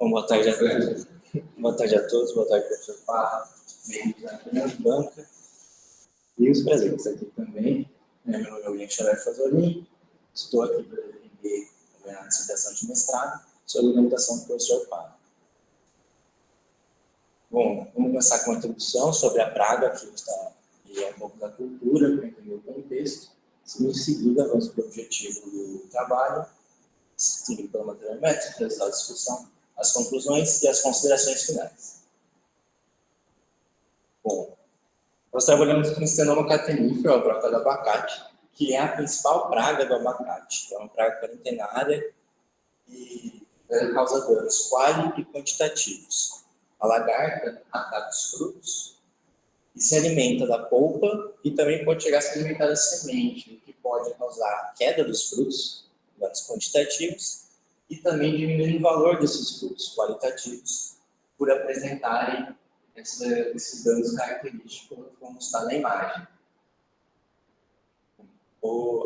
Bom, boa tarde a todos. Boa tarde a todos, boa tarde, professor Parra, membros da banca e os presentes aqui também. Meu nome é William Xavier Fazolin, estou aqui para defender a minha dissertação de mestrado sobre a orientação do professor Parra. Bom, vamos começar com uma introdução sobre a praga, que é um pouco da cultura, para entender o contexto. Em seguida, vamos para o objetivo do trabalho, seguido pela matéria métrica, resultado da discussão, as conclusões e as considerações finais. Bom, nós trabalhamos com o Stenoma catenífero, a broca do abacate, que é a principal praga do abacate. Então, é uma praga quarentenária e causa danos quali e quantitativos. A lagarta ataca os frutos e se alimenta da polpa e também pode chegar a se alimentar da semente, o que pode causar queda dos frutos, danos quantitativos, e também diminuir o valor desses frutos qualitativos por apresentarem esses danos característicos, como está na imagem.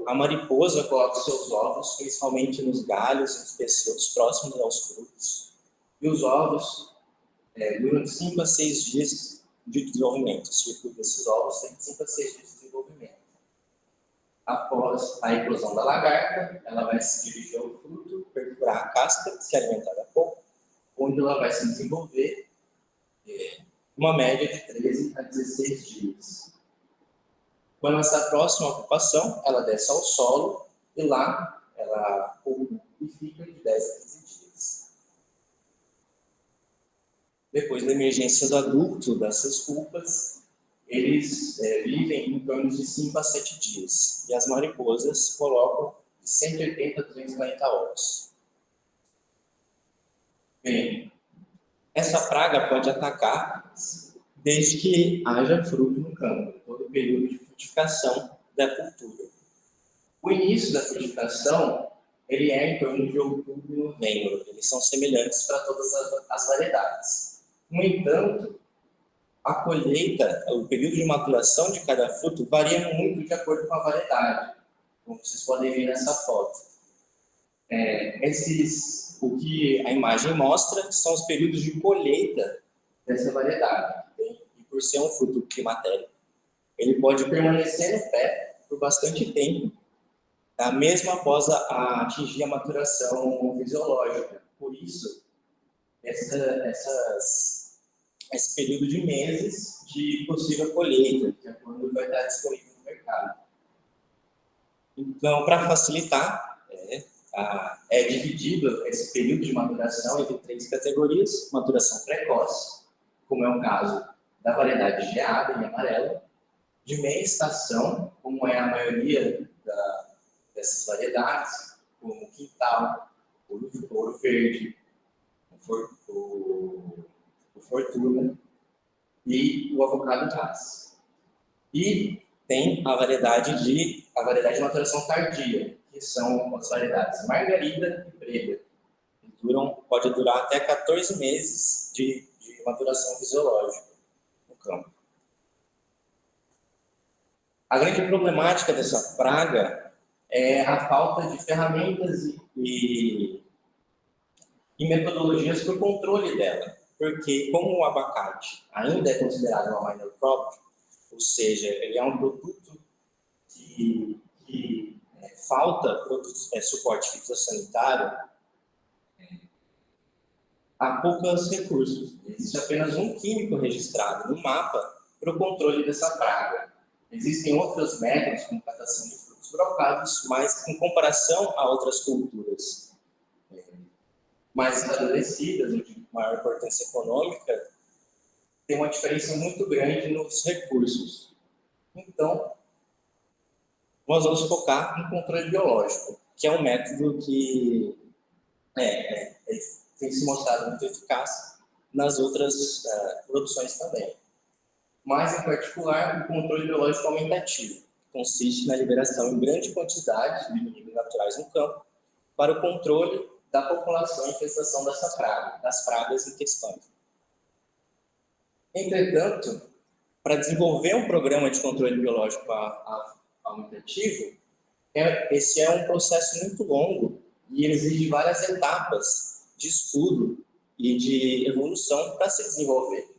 A mariposa coloca seus ovos principalmente nos galhos e nos pecíolos próximos aos frutos. E os ovos duram 5 a 6 dias de desenvolvimento. O ciclo desses ovos tem 5 a 6 dias de desenvolvimento. Após a eclosão da lagarta, ela vai se dirigir ao fruto, perfurar a casca, se alimentar da polpa, onde ela vai se desenvolver uma média de 13 a 16 dias. Quando ela está próxima à ocupação, ela desce ao solo e lá ela pula e fica de 10 a 15 dias. Depois da emergência do adulto, dessas pulpas, eles vivem em torno de 5 a 7 dias. E as mariposas colocam de 180 a 240 ovos. Bem, essa praga pode atacar desde que haja fruto no campo, todo o período de frutificação da cultura. O início da frutificação ele é em torno de outubro e novembro. Eles são semelhantes para todas as variedades. No entanto, a colheita, o período de maturação de cada fruto varia muito de acordo com a variedade, como vocês podem ver nessa foto. O que a imagem mostra são os períodos de colheita dessa variedade. E por ser um fruto climatérico, ele pode permanecer no pé por bastante tempo, mesmo após atingir a maturação fisiológica. Por isso, esse período de meses de possível colheita, que é quando vai estar disponível no mercado. Então, para facilitar, é dividido esse período de maturação entre 3 categorias: maturação precoce, como é o caso da variedade geada em amarelo, de meia estação, como é a maioria dessas variedades, como o quintal, o ouro verde, o fortuna e o avocado Hass. E tem a variedade de maturação tardia, que são as variedades margarida e brega, que pode durar até 14 meses de maturação fisiológica no campo. A grande problemática dessa praga é a falta de ferramentas e metodologias para o controle dela. Porque, como o abacate ainda é considerado uma minor crop, ou seja, ele é um produto que falta suporte fitossanitário, há poucos recursos. Existe apenas um químico registrado no mapa para o controle dessa praga. Existem outros métodos, como catação de frutos brocados, mas em comparação a outras culturas mais estabelecidas, de maior importância econômica, tem uma diferença muito grande nos recursos. Então, nós vamos focar no controle biológico, que é um método que tem se mostrado muito eficaz nas outras produções também. Mas, em particular, o controle biológico aumentativo, que consiste na liberação em grande quantidade de inimigos naturais no campo para o controle da população e infestação dessa praga, das pragas em questão. Entretanto, para desenvolver um programa de controle biológico aumentativo, esse é um processo muito longo e ele exige várias etapas de estudo e de evolução para se desenvolver.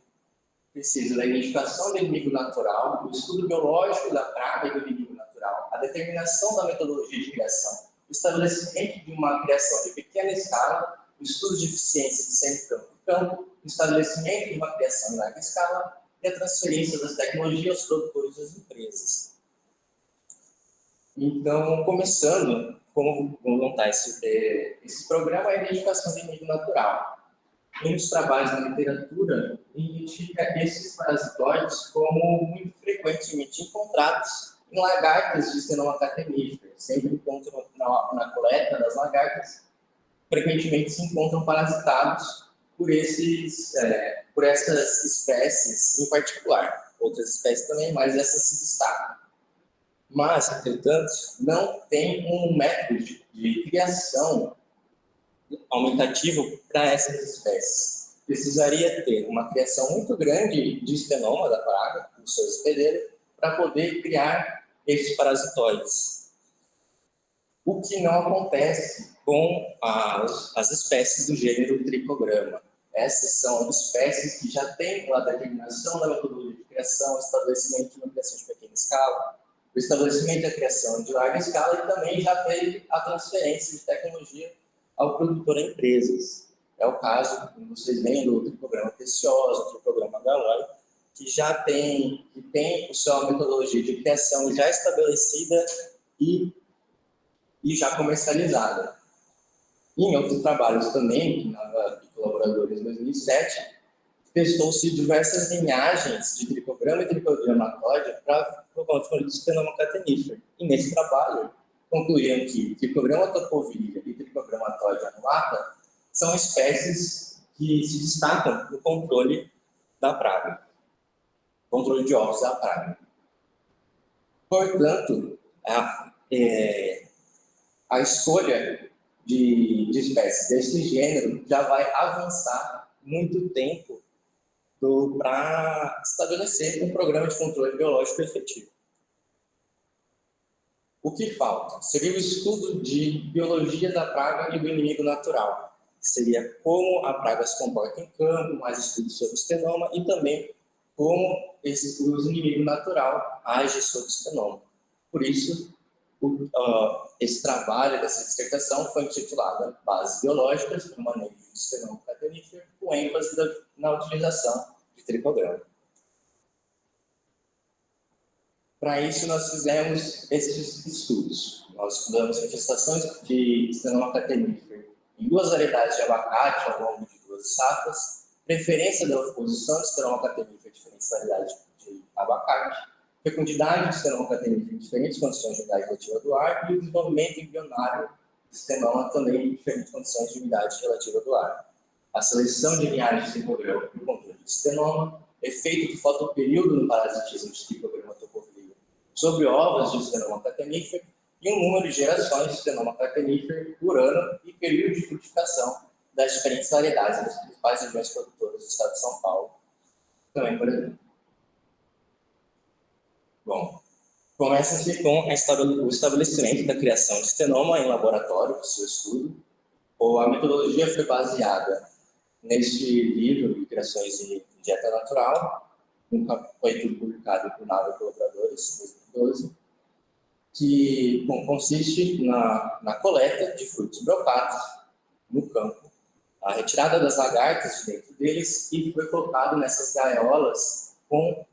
Precisa da identificação do inimigo natural, do estudo biológico da praga e do inimigo natural, a determinação da metodologia de criação, o estabelecimento de uma criação de pequena escala, o estudo de eficiência de semicampo, o estabelecimento de uma criação em larga escala e a transferência das tecnologias aos produtores das empresas. Então, começando, como montar esse programa, é a identificação do inimigo natural. Muitos trabalhos na literatura identificam esses parasitóides como muito frequentemente encontrados em lagartas de Stenoma catenífera. Sempre encontram na coleta das lagartas, frequentemente se encontram parasitados por essas espécies em particular. Outras espécies também, mas essas se destacam. Mas, entretanto, não tem um método de criação aumentativo para essas espécies. Precisaria ter uma criação muito grande de estenoma da praga, do seu hospedeiro, para poder criar esses parasitóides. O que não acontece com as espécies do gênero Trichogramma. Essas são espécies que já têm a determinação da metodologia de criação, o estabelecimento de uma criação de pequena escala, o estabelecimento da criação de larga escala e também já teve a transferência de tecnologia ao produtor a empresas. É o caso, como vocês veem, do Trichogramma preciosa, do Trichogramma galói, que já tem a sua metodologia de criação já estabelecida e já comercializada. Em outros trabalhos também, na Colaboradores em 2007, testou-se diversas linhagens de Trichogramma e Trichogrammatóide para o controle do Stenoma catenífero. E nesse trabalho, concluíram que Trichogramma topoviria e Trichogrammatóide annulata são espécies que se destacam no controle da praga, controle de ovos da praga. Portanto, a escolha de espécies desse gênero já vai avançar muito tempo para estabelecer um programa de controle biológico efetivo. O que falta? Seria o estudo de biologia da praga e do inimigo natural. Seria como a praga se comporta em campo, mais estudos sobre o estenoma e também como o inimigo natural age sobre o estenoma. Por isso, esse trabalho dessa dissertação foi intitulado Bases Biológicas para o Manejo do Stenoma catenífero, com ênfase na utilização de Trichogramma. Para isso, nós fizemos esses estudos. Nós estudamos infestações de Stenoma catenífero em 2 variedades de abacate ao longo de 2 safras, preferência da oposição de Stenoma catenífero em diferentes variedades de abacate, fecundidade de Stenoma catenífero em diferentes condições de umidade relativa do ar e o desenvolvimento embrionário de Stenoma também em diferentes condições de umidade relativa do ar. A seleção de linhagens de Trichogramma para o controle de Stenoma, efeito do fotoperíodo no parasitismo de Trichogramma topoviria sobre ovos de Stenoma catenífero e um número de gerações de Stenoma catenífero por ano e período de frutificação das diferentes variedades das principais regiões produtoras do estado de São Paulo, também por exemplo. Bom, começa-se com o estabelecimento da criação de estenoma em laboratório, o seu estudo. A metodologia foi baseada neste livro de criações de dieta natural, foi publicado por Nava Colaboradores, em 2012, que consiste na coleta de frutos brocados no campo, a retirada das lagartas de dentro deles e foi colocado nessas gaiolas com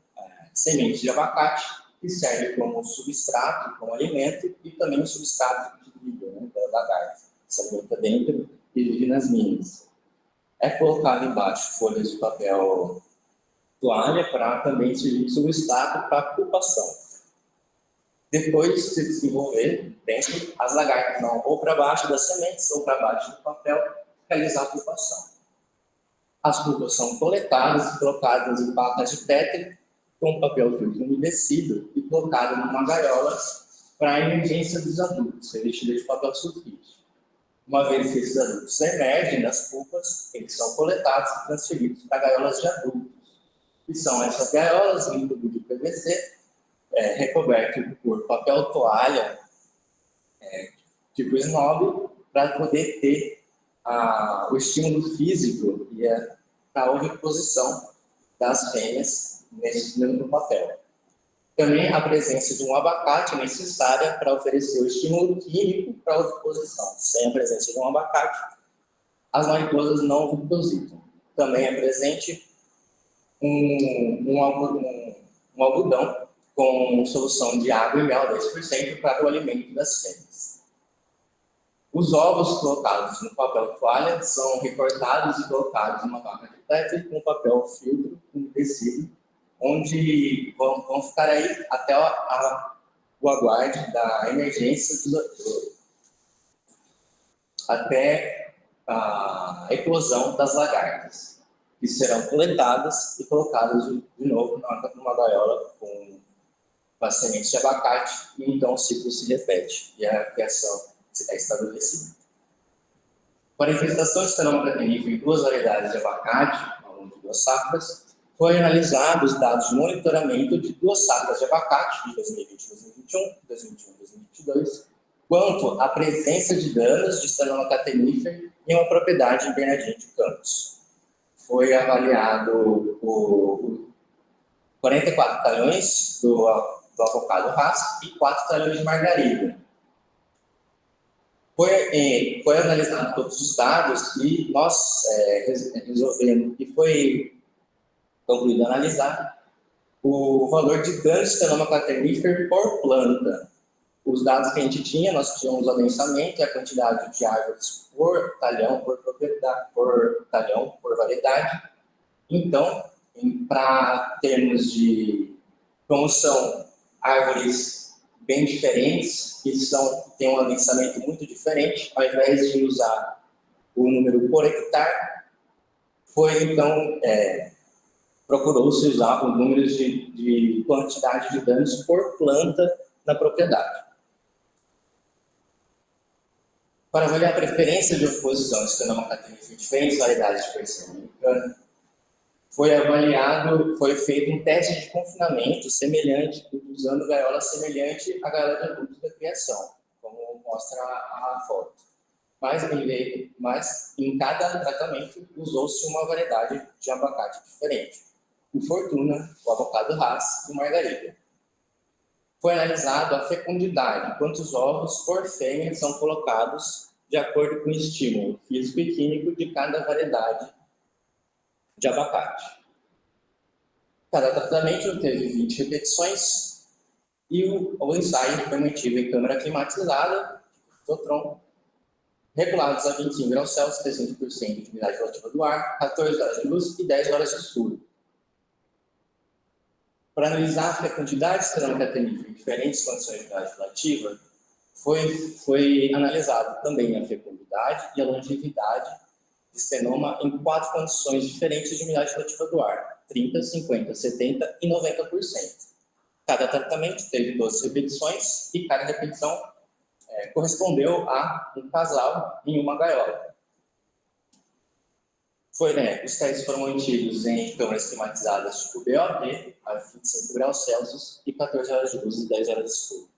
sementes de abacate, que serve como substrato, como alimento, e também um substrato de vida, da lagarta. Se alimenta dentro e vive nas minas. É colocado embaixo folhas de papel toalha para também servir de substrato para a pupação. Depois de se desenvolver dentro, as lagartas vão ou para baixo das sementes ou para baixo do papel realizar a pupação. As pupas são coletadas e colocadas em pacas de Petri com papel filtro umedecido e colocado numa gaiola para a emergência dos adultos, revestida de papel sulfite. Uma vez que esses adultos emergem das pupas, eles são coletados e transferidos para gaiolas de adultos, que são essas gaiolas em tubo de PVC, recoberto por papel toalha, tipo snob, para poder ter o estímulo físico e a oviposição das fêmeas nesse mesmo papel. Também a presença de um abacate é necessária para oferecer o estímulo químico para a oviposição. Sem a presença de um abacate, as mariposas não ovipositam. Também é presente um algodão com solução de água e mel 10% para o alimento das fêmeas. Os ovos colocados no papel toalha são recortados e colocados numa vaca de PET com papel filtro com tecido, onde vão ficar aí até o aguarde da emergência até a eclosão das lagartas, que serão coletadas e colocadas de novo numa gaiola com as sementes de abacate, e então o ciclo se repete e a criação é estabelecida. Para a infestação de Stenoma catenífera em 2 variedades de abacate, ao longo de 2 safras, foi analisado os dados de monitoramento de 2 safras de abacate, de 2020-2021, 2021-2022, quanto à presença de danos de Stenoma catenífera em uma propriedade em Bernardino de Campos. Foi avaliado 44 talhões do avocado Hass e 4 talhões de margarida. Foi analisado todos os dados e nós resolvemos, e foi concluído analisar o valor de dano de Stenoma catenífera por planta. Os dados que a gente tinha, nós tínhamos o adensamento e a quantidade de árvores por talhão, por propriedade, por talhão, por variedade. Então, para termos de como são árvores bem diferentes, que têm um adensamento muito diferente, ao invés de usar o número por hectare, foi então procurou-se usar os números de quantidade de danos por planta na propriedade. Para avaliar a preferência de oposição de Stenoma catenífera em diferentes variedades de persiana americana, foi feito um teste de confinamento semelhante, usando gaiola semelhante à gaiola de adultos da criação, como mostra a foto. Mas em cada tratamento usou-se uma variedade de abacate diferente: o Fortuna, o avocado Hass e o margarida. Foi analisado a fecundidade, quantos ovos por fêmea são colocados de acordo com o estímulo físico e químico de cada variedade de abacate. Cada tratamento teve 20 repetições e o ensaio foi mantido em câmara climatizada, Fitotron, regulados a 25 graus Celsius, 60% de umidade relativa do ar, 14 horas de luz e 10 horas de escuro. Para analisar a fecundidade de Stenoma catenífera em diferentes condições de umidade relativa, foi analisado também a fecundidade e a longevidade de Stenoma em 4 condições diferentes de umidade relativa do ar: 30%, 50%, 70% e 90%. Cada tratamento teve 12 repetições e cada repetição correspondeu a um casal em uma gaiola. Os testes foram mantidos em câmaras climatizadas tipo BOD, a 25 graus Celsius e 14 horas de luz e 10 horas de escuro.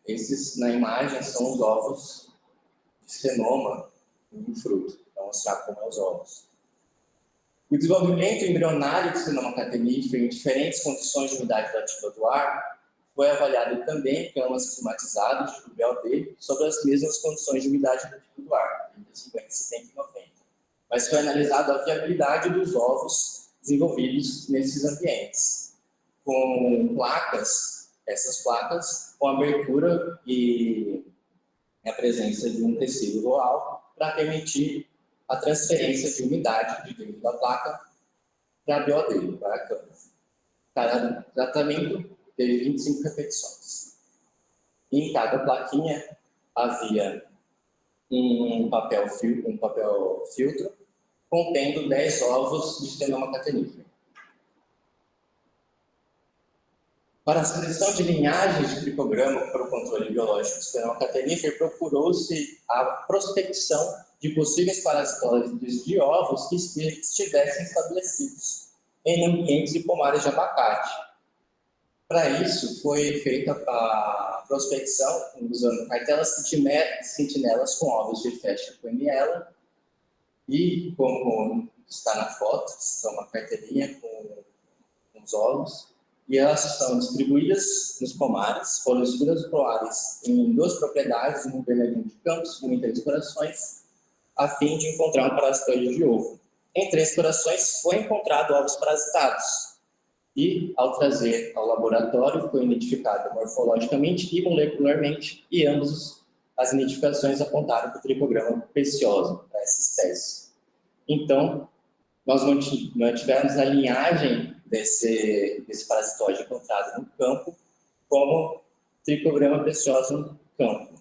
Esses, na imagem, são os ovos de Stenoma em fruto, para mostrar como são os ovos. O desenvolvimento embrionário de Stenoma catenífera em diferentes condições de umidade relativa do ar foi avaliado também em câmaras climatizadas tipo BOD sobre as mesmas condições de umidade relativa do ar, 50, 70 e 90. Mas foi analisado a viabilidade dos ovos desenvolvidos nesses ambientes, com placas, essas placas com abertura e a presença de um tecido roal para permitir a transferência de umidade de dentro da placa para a BOD, para a câmara. Cada tratamento teve 25 repetições. Em cada plaquinha havia um papel filtro contendo 10 ovos de Stenoma catenífera. Para a seleção de linhagens de tricograma para o controle biológico de Stenoma catenífera, procurou-se a prospecção de possíveis parasitóides de ovos que estivessem estabelecidos em ambientes de pomares de abacate. Para isso, foi feita a prospecção usando cartelas sentinelas com ovos de festa coeniela e, como está na foto, são uma carteirinha com os ovos, e elas são distribuídas nos pomares, foram distribuídas nos pomares em 2 propriedades, um Bernardino de Campos e um em Três Corações, a fim de encontrar um parasitoide de ovo. Em Três Corações foi encontrado ovos parasitados, e, ao trazer ao laboratório, foi identificado morfologicamente e molecularmente, e ambas as identificações apontaram para o tricograma precioso, para essa espécie. Então, nós mantivemos a linhagem desse parasitóide encontrado no campo como tricograma precioso no campo.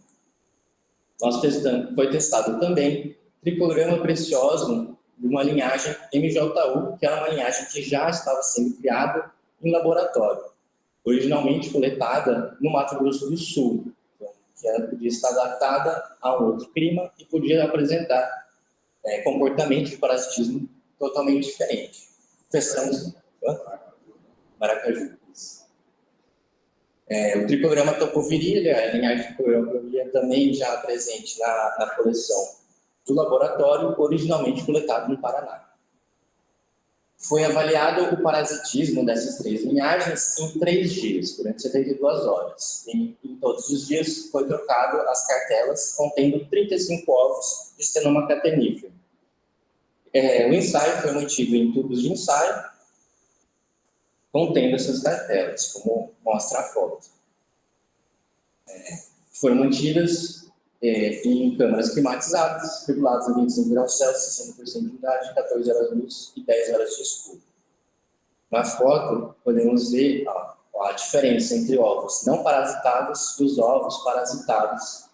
Foi testado também tricograma precioso de uma linhagem MJU, que era uma linhagem que já estava sendo criada em laboratório, originalmente coletada no Mato Grosso do Sul, que ela podia estar adaptada a um outro clima e podia apresentar comportamento de parasitismo totalmente diferente. Testamos Maracaju. O tricograma topovirilha, a linhagem de tricograma topovirilha também já presente na coleção do laboratório, originalmente coletado no Paraná. Foi avaliado o parasitismo dessas 3 linhagens em 3 dias, durante 72 horas. E em todos os dias foi trocado as cartelas contendo 35 ovos de Stenoma catenífero. O ensaio foi mantido em tubos de ensaio, contendo essas cartelas, como mostra a foto. Foram mantidas em câmaras climatizadas, reguladas a 25 graus Celsius, 60% de umidade, 14 horas de luz e 10 horas de escuro. Na foto, podemos ver a diferença entre ovos não parasitados e os ovos parasitados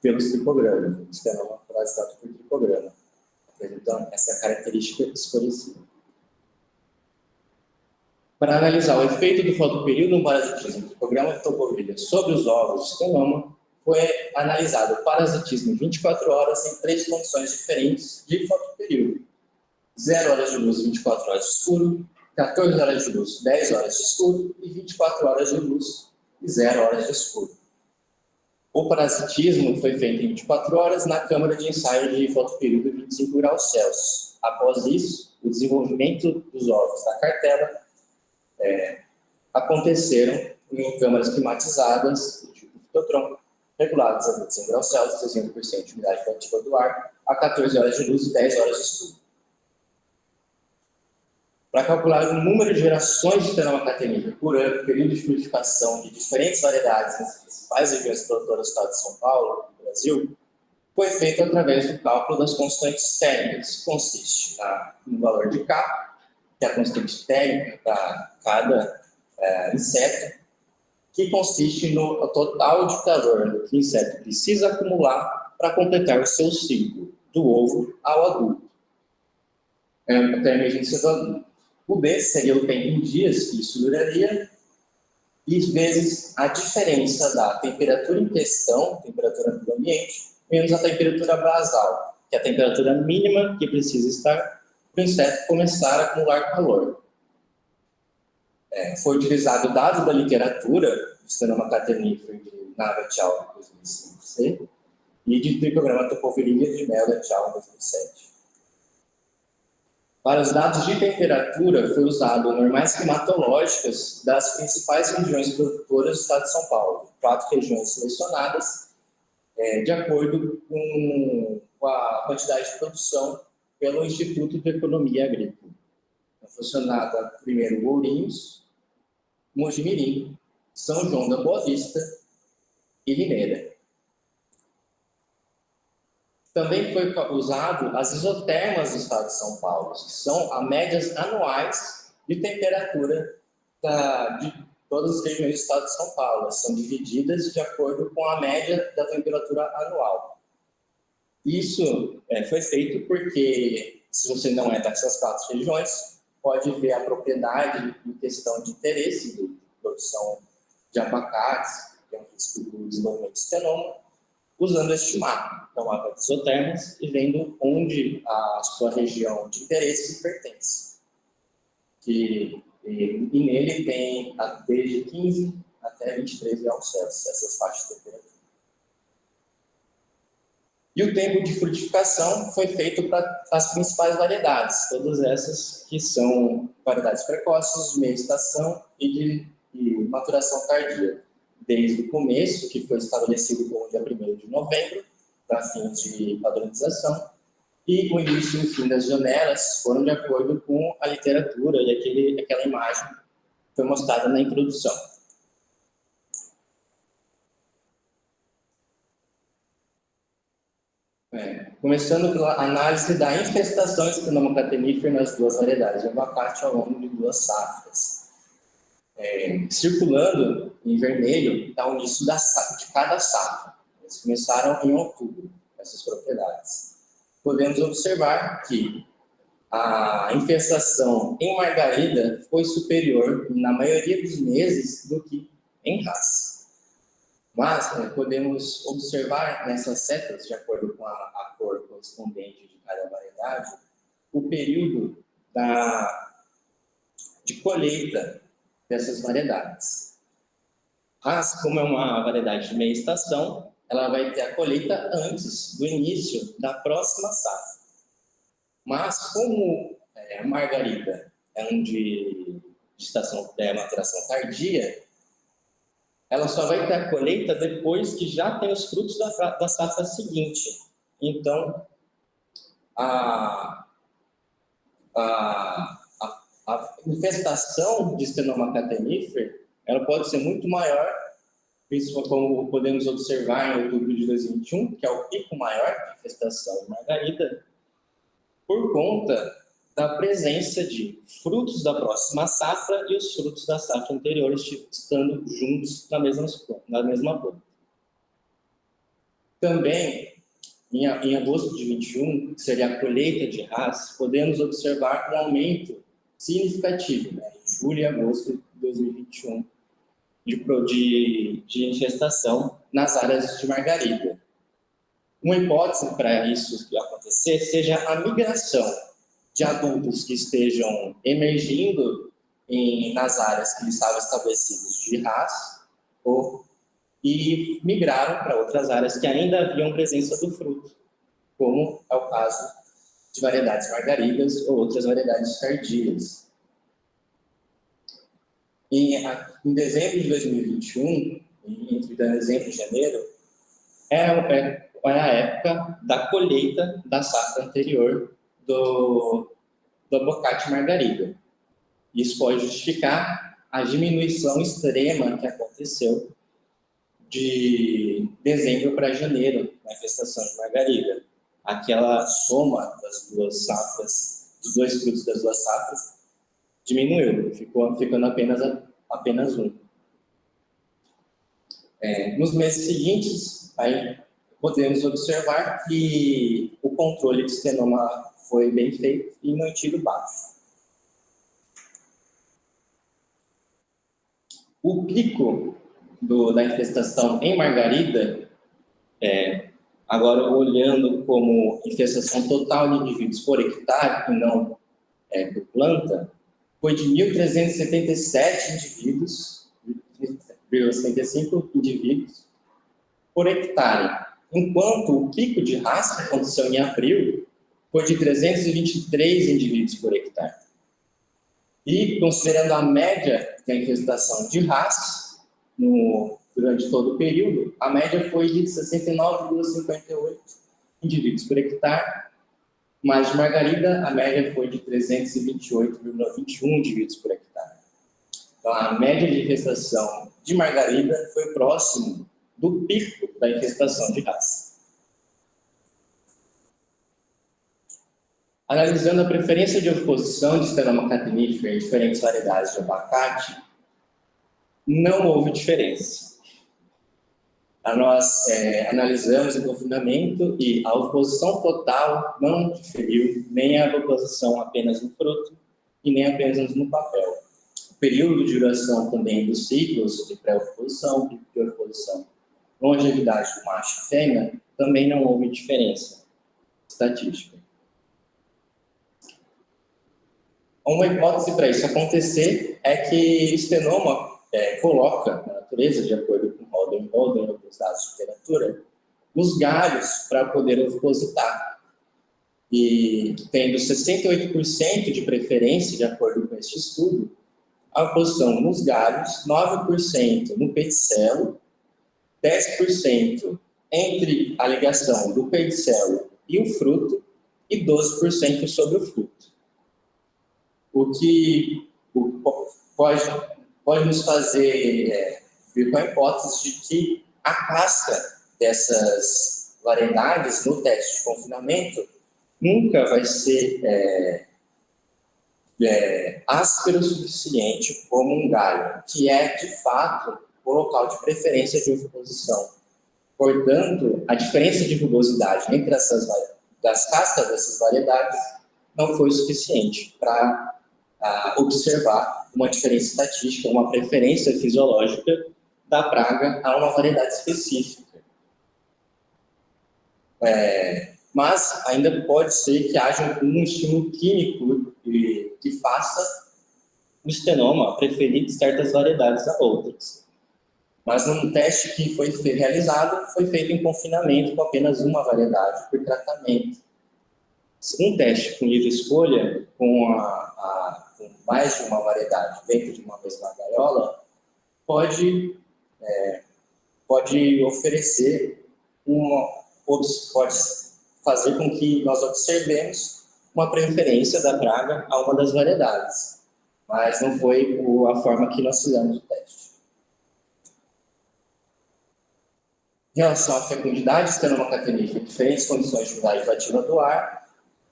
pelos tricogramas, o Stenoma parasitado por tricograma, apresentando essa característica desconhecida. Para analisar o efeito do fotoperíodo no parasitismo do tricograma topovirilha sobre os ovos de Stenoma, foi analisado o parasitismo em 24 horas em 3 condições diferentes de fotoperíodo. 0 horas de luz, 24 horas de escuro, 14 horas de luz, 10 horas de escuro e 24 horas de luz e 0 horas de escuro. O parasitismo foi feito em 24 horas na câmara de ensaio de fotoperíodo 25 graus Celsius. Após isso, o desenvolvimento dos ovos da cartela aconteceram em câmaras climatizadas, do tipo fitotron, reguladas a 25 graus Celsius, 60% de umidade relativa do ar, a 14 horas de luz e 10 horas de escuro. Para calcular o número de gerações de Stenoma catenífera por ano, período de frutificação de diferentes variedades nas principais regiões produtoras do estado de São Paulo, no Brasil, foi feito através do cálculo das constantes térmicas, que consiste no valor de K, que é a constante térmica para cada inseto, que consiste no total de calor que o inseto precisa acumular para completar o seu ciclo, do ovo ao adulto. Até a emergência do adulto. O B seria o tempo em dias que isso duraria, e vezes a diferença da temperatura em questão, temperatura do ambiente, menos a temperatura basal, que é a temperatura mínima que precisa estar para o inseto começar a acumular calor. Foi utilizado dados da literatura de Stenoma catenífero de Nava et al. 2005 e de tricograma topovirilha de Mello et al. 2007. Para os dados de temperatura, foi usado normais climatológicas das principais regiões produtoras do estado de São Paulo, 4 regiões selecionadas, de acordo com a quantidade de produção pelo Instituto de Economia Agrícola. Funcionava primeiro Ourinhos, Mojimirim, São João da Boa Vista e Limeira. Também foi usado as isotermas do estado de São Paulo, que são as médias anuais de temperatura de todas as regiões do estado de São Paulo. Elas são divididas de acordo com a média da temperatura anual. Isso foi feito porque, se você não é dessas 4 regiões, pode ver a propriedade em questão de interesse de produção de abacates, que é um risco do desenvolvimento de Stenoma, usando este mapa, então mapa de isotermas, e vendo onde a sua região de interesse pertence. Que E nele tem desde 15 até 23 graus Celsius, essas faixas de temperatura. E o tempo de frutificação foi feito para as principais variedades, todas essas que são variedades precoces, de meia estação e de maturação tardia. Desde o começo, que foi estabelecido como dia 1º de novembro, para fins de padronização, e o início e o fim das janelas foram de acordo com a literatura e aquela imagem que foi mostrada na introdução. Começando pela análise da infestação Stenoma-Catennifer nas duas variedades de abacate ao longo de 2 safras. Circulando em vermelho está o início de cada safra. Eles começaram em outubro, essas propriedades. Podemos observar que a infestação em margarida foi superior na maioria dos meses do que em raça. Mas podemos observar nessas setas, de acordo com a cor correspondente de cada variedade, o período de colheita dessas variedades. Mas, como é uma variedade de meia estação, ela vai ter a colheita antes do início da próxima safra. Mas, como a margarida é um de maturação tardia, ela só vai ter a colheita depois que já tem os frutos da safra seguinte. Então, a infestação de Stenoma-Catennifer, ela pode ser muito maior, principalmente como podemos observar em outubro de 2021, que é o pico maior de infestação de margarida, por conta da presença de frutos da próxima safra e os frutos da safra anterior estando juntos na mesma planta. Também, em agosto de 21, que seria a colheita de Hass, podemos observar um aumento significativo, em julho e agosto de 2021, de infestação nas áreas de margarida. Uma hipótese para isso acontecer seja a migração de adultos que estejam emergindo nas áreas que estavam estabelecidas de Hass e migraram para outras áreas que ainda haviam presença do fruto, como é o caso de variedades margaridas ou outras variedades tardias. Em dezembro de 2021, entre dezembro e janeiro, é a época da colheita da safra anterior do abacate margarida. Isso pode justificar a diminuição extrema que aconteceu de dezembro para janeiro na infestação de margarida. Aquela soma das duas safras, dos dois frutos das duas safras, diminuiu, ficando apenas um. Nos meses seguintes, aí podemos observar que o controle de Stenoma foi bem feito e mantido baixo. O pico da infestação em margarida, agora olhando como infestação total de indivíduos por hectare e não por planta, foi de 1.377 indivíduos, 1,75 indivíduos por hectare, enquanto o pico de Hass, que aconteceu em abril, foi de 323 indivíduos por hectare. E, considerando a média da infestação de Hass, durante todo o período, a média foi de 69,58 indivíduos por hectare, mas de margarida, a média foi de 328,21 indivíduos por hectare. Então, a média de infestação de margarida foi próximo do pico da infestação de Hass. Analisando a preferência de oposição de Stenoma-Catennifer em diferentes variedades de abacate, não houve diferença. Nós analisamos o confinamento e a oposição total não diferiu nem a oposição apenas no fruto e nem apenas no papel. O período de duração também dos ciclos de pré-oposição e de oposição, longevidade do macho e fêmea, também não houve diferença estatística. Uma hipótese para isso acontecer é que o estenoma coloca na natureza, de acordo com Holden e outros dados de literatura, os galhos para poder ovipositar. E tendo 68% de preferência, de acordo com este estudo, a oposição nos galhos, 9% no pedicelo, 10% entre a ligação do pedicelo e o fruto e 12% sobre o fruto. O que pode nos fazer vir com a hipótese de que a casca dessas variedades no teste de confinamento nunca vai ser áspero o suficiente como um galho, que é, de fato, o local de preferência de oviposição. Portanto, a diferença de rugosidade entre das cascas dessas variedades não foi suficiente para observar uma diferença estatística, uma preferência fisiológica da praga a uma variedade específica. Mas ainda pode ser que haja um estímulo químico que faça o estenoma preferir certas variedades a outras. Mas num teste que foi realizado, foi feito em confinamento com apenas uma variedade por tratamento. Um teste com livre escolha, com mais de uma variedade dentro de uma mesma gaiola, pode oferecer pode fazer com que nós observemos uma preferência da praga a uma das variedades, mas não foi a forma que nós fizemos o teste. Em relação à fecundidade, estenoma catenífera em diferentes condições de umidade relativa do ar,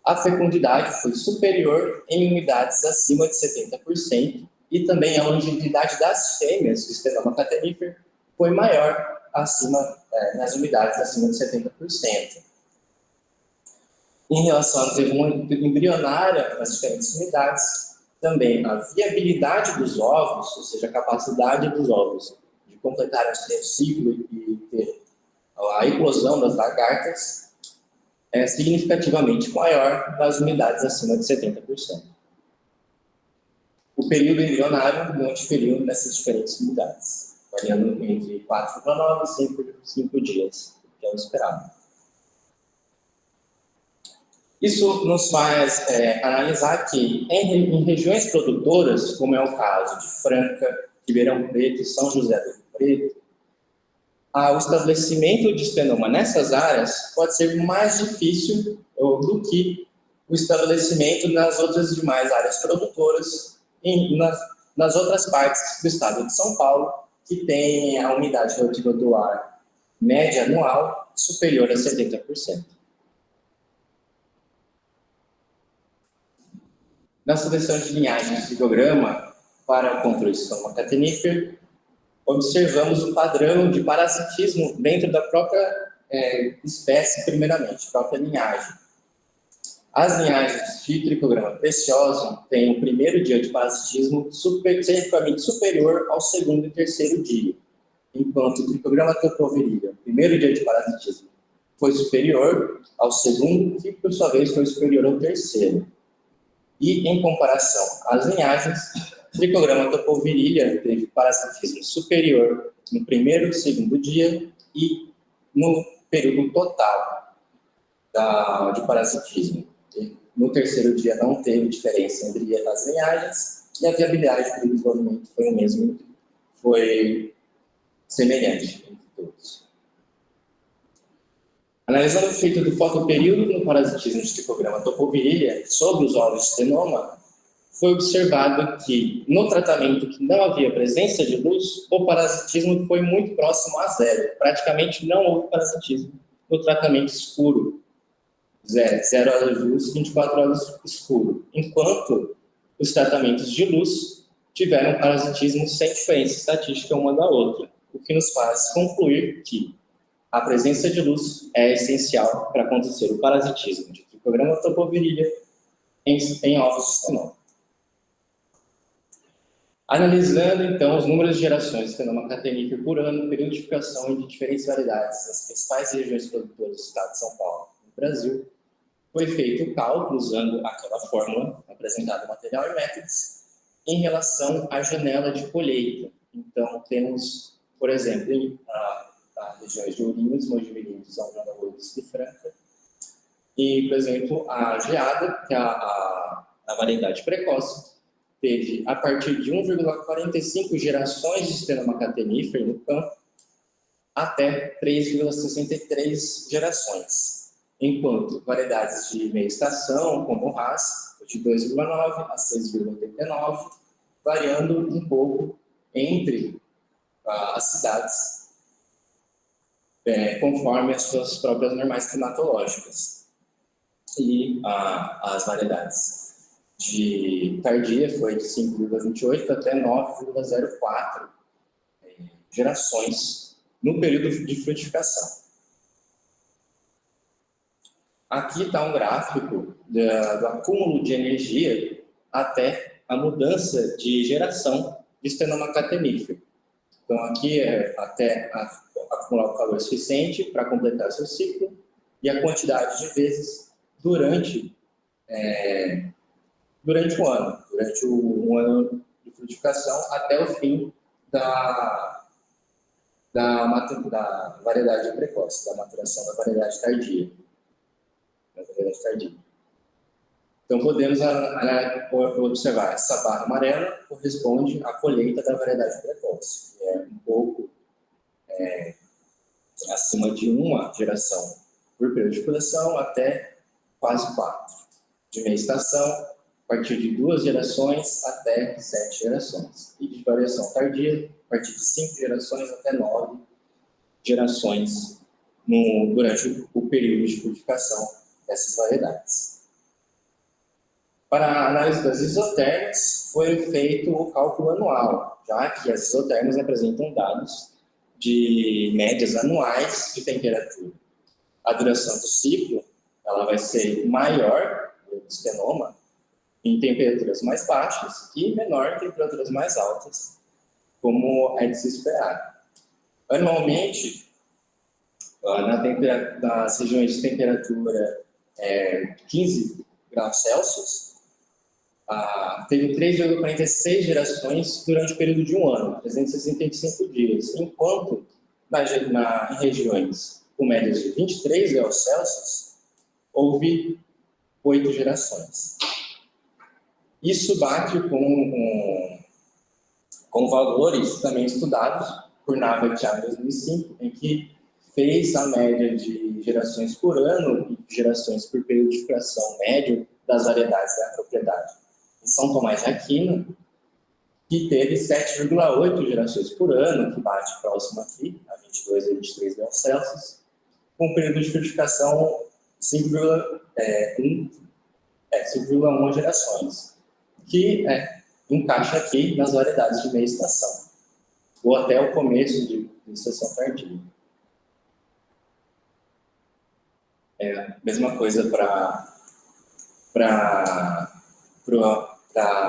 a fecundidade foi superior em umidades acima de 70% e também a longevidade das fêmeas do estenoma catenífera foi maior nas umidades acima de 70%. Em relação ao desenvolvimento embrionário nas diferentes umidades, também a viabilidade dos ovos, ou seja, a capacidade dos ovos de completarem o seu ciclo e ter a eclosão das lagartas é significativamente maior nas umidades acima de 70%. O período embrionário não diferiu nessas diferentes umidades, variando entre 4,9 e 5 dias, que é o esperado. Isso nos faz analisar que em regiões produtoras, como é o caso de Franca, Ribeirão Preto e São José do Rio Preto, o estabelecimento de estenoma nessas áreas pode ser mais difícil do que o estabelecimento nas outras demais áreas produtoras, nas outras partes do estado de São Paulo, que tem a umidade relativa do ar média anual superior a 70%. Na seleção de linhagens de fitograma para o controle de estenoma catenífera, observamos o padrão de parasitismo dentro da própria espécie, primeiramente, própria linhagem. As linhagens de Trichogramma preciosa têm o primeiro dia de parasitismo significativamente superior ao segundo e terceiro dia, enquanto o Trichogramma topovirilha, o primeiro dia de parasitismo, foi superior ao segundo, que por sua vez foi superior ao terceiro. E, em comparação às linhagens, o Trichogramma topovirilha teve parasitismo superior no primeiro e segundo dia e no período total de parasitismo. No terceiro dia não teve diferença entre as linhagens e a viabilidade do desenvolvimento foi o mesmo, foi semelhante entre todos. Analisando o efeito do fotoperíodo no parasitismo de Trichogramma topovirilha sobre os ovos de estenoma, foi observado que, no tratamento que não havia presença de luz, o parasitismo foi muito próximo a zero. Praticamente não houve parasitismo no tratamento escuro. 0 horas de luz, 24 horas escuro. Enquanto os tratamentos de luz tiveram parasitismo sem diferença estatística uma da outra, o que nos faz concluir que a presença de luz é essencial para acontecer o parasitismo de Trichogramma topovirilha em ovos de estenoma. Analisando, então, os números de gerações de estenoma catenífera por ano, periodificação de diferentes variedades nas principais regiões produtoras do estado de São Paulo e do Brasil, foi feito o cálculo usando aquela fórmula apresentada apresentado no material e métodos, em relação à janela de colheita. Então, temos, por exemplo, as regiões de Ourinhos, Mogi-mirim, São João da Lourdes e Franca, e, por exemplo, a geada, que é a variedade precoce, teve, a partir de 1,45 gerações de Stenoma catenífera no campo, até 3,63 gerações, enquanto variedades de meia estação, como o Hass, de 2,9 a 6,89, variando um pouco entre as cidades, conforme as suas próprias normais climatológicas. E as variedades de tardia foi de 5,28 até 9,04 gerações no período de frutificação. Aqui está um gráfico do acúmulo de energia até a mudança de geração de Stenoma catenífera. Então, aqui é até acumular o calor suficiente para completar seu ciclo e a quantidade de vezes durante o ano, durante um ano de frutificação até o fim da variedade precoce, da maturação da variedade tardia. Então, podemos observar essa barra amarela corresponde à colheita da variedade precoce, que é um pouco acima de uma geração por período de coleção até quase 4. De meia estação, a partir de 2 gerações até 7 gerações. E de variação tardia, a partir de 5 gerações até 9 gerações durante o período de frutificação dessas variedades. Para a análise das isotérmicas, foi feito o cálculo anual, já que as isotérmicas apresentam dados de médias anuais de temperatura. A duração do ciclo ela vai ser maior do Stenoma em temperaturas mais baixas e menor em temperaturas mais altas, como é de se esperar. Anualmente, nas regiões de temperatura 15 graus Celsius, teve 3,46 gerações durante o período de um ano, 365 dias, enquanto em regiões com médias de 23 graus Celsius, houve 8 gerações. Isso bate com valores também estudados por Nava-Thiago em 2005, em que fez a média de gerações por ano e gerações por período de frutificação médio das variedades da propriedade. Em São Tomás de Aquino, que teve 7,8 gerações por ano, que bate próximo aqui, a 22 a 23 graus Celsius, com período de frutificação 5,1 gerações, que encaixa aqui nas variedades de meia estação, ou até o começo de estação tardia. Mesma coisa para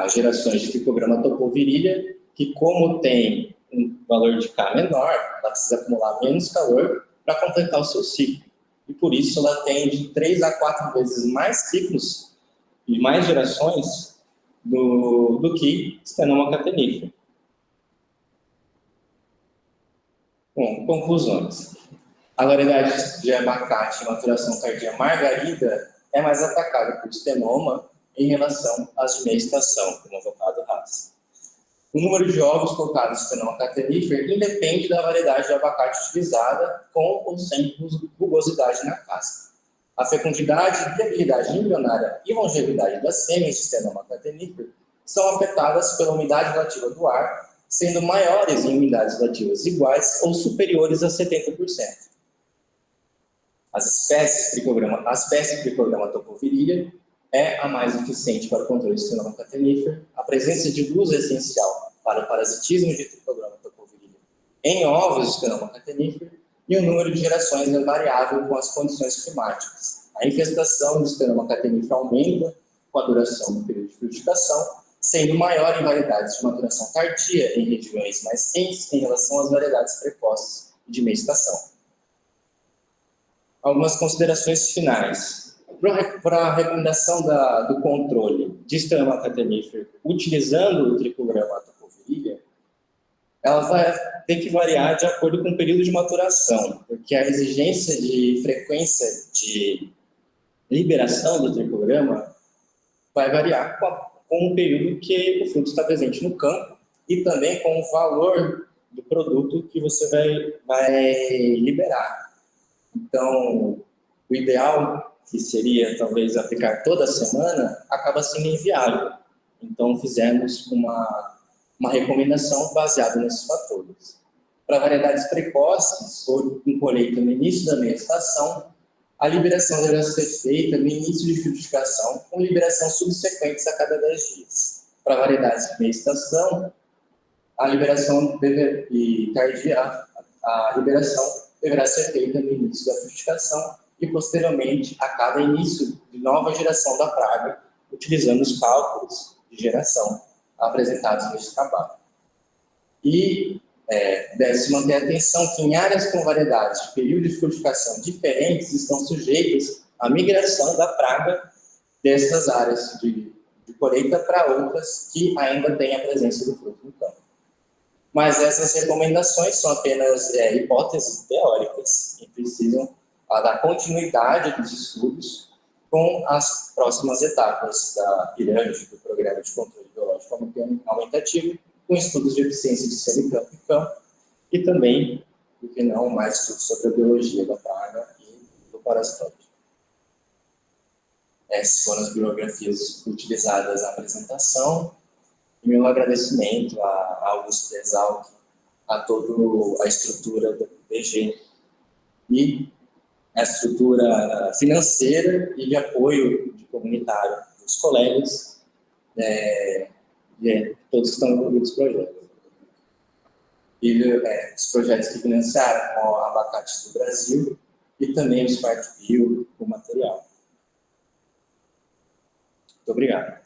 gerações de tricograma topovirilha, que como tem um valor de K menor, ela precisa acumular menos calor para completar o seu ciclo. E por isso ela tem de 3 a 4 vezes mais ciclos e mais gerações do que Stenoma catenífera. Bom, conclusões. A variedade de abacate de maturação tardia Margarida é mais atacada por Stenoma em relação às de meia estação, como avocado Hass. O número de ovos colocados no Stenoma catenífera independe da variedade de abacate utilizada, com ou sem rugosidade na casca. A fecundidade, viabilidade embrionária e longevidade das fêmeas de Stenoma catenífera são afetadas pela umidade relativa do ar, sendo maiores em umidades relativas iguais ou superiores a 70%. A espécie tricograma topovirilha é a mais eficiente para o controle de Stenoma catenífera. A presença de luz é essencial para o parasitismo de tricograma topovirilha em ovos de Stenoma catenífera, e o número de gerações é variável com as condições climáticas. A infestação de Stenoma catenífera aumenta com a duração do período de frutificação, sendo maior em variedades de maturação tardia em regiões mais quentes em relação às variedades precoces de meia estação. Algumas considerações finais. para a recomendação do controle de Streptococcus catenífero utilizando o tricograma topilídea, ela vai ter que variar de acordo com o período de maturação, porque a exigência de frequência de liberação do tricograma vai variar com o período que o fruto está presente no campo e também com o valor do produto que você vai liberar. Então, o ideal, que seria talvez aplicar toda semana, acaba sendo inviável. Então, fizemos uma recomendação baseada nesses fatores. Para variedades precoces ou com colheita no início da meia estação, a liberação deverá ser feita no início de frutificação, com liberação subsequente a cada 10 dias. Para variedades de meia estação, a liberação a liberação deverá ser feita no início da frutificação e, posteriormente, a cada início de nova geração da praga, utilizando os cálculos de geração apresentados neste trabalho. E deve-se manter a atenção que em áreas com variedades de período de frutificação diferentes estão sujeitas à migração da praga dessas áreas de colheita para outras que ainda têm a presença do fruto no campo. Mas essas recomendações são apenas hipóteses teóricas e precisam dar continuidade dos estudos com as próximas etapas da pirâmide do Programa de Controle Biológico Aumentativo, com estudos de eficiência de semicampo e campo, e também, por que não, mais estudos sobre a biologia da praga e do parasitóide. Essas foram as bibliografias utilizadas na apresentação, e meu agradecimento a Augusto Desalc, a toda a estrutura do PG e a estrutura financeira e de apoio comunitário dos colegas, todos que estão envolvidos no projeto. E os projetos que financiaram o Abacate do Brasil e também o Smart Bio, o material. Muito obrigado.